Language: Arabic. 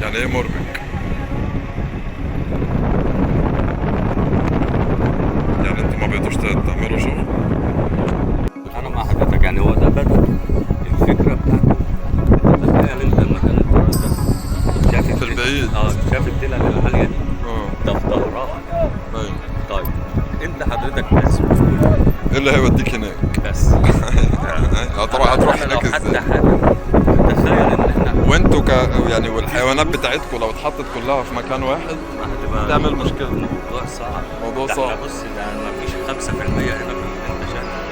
يعني ايه مربك؟ يعني انتوا ما بقيتوش تعملوا شغل؟ انا مع حضرتك، يعني هو ده بدأ الفكره بتاعته. تخيل انت المكان الفراغ ده، شايف في البعيد. شايف التلة العاليه دي، اه. ده في ظهرها. ايوه. طيب انت حضرتك ناس مسؤول ايه اللي هيوديك هناك؟ بس. طبعا هتروح انا لو هناك حتى ازاي؟ حابب، تخيل ان احنا وانتوا يعني والحيوانات بتاعتكم لو اتحطت كلها في مكان واحد هتبقى تعمل مشكلة. الموضوع صعب. موضوع ده صعب. احنا بص، ده ما فيش 5% هنا في اللي انت شايفه.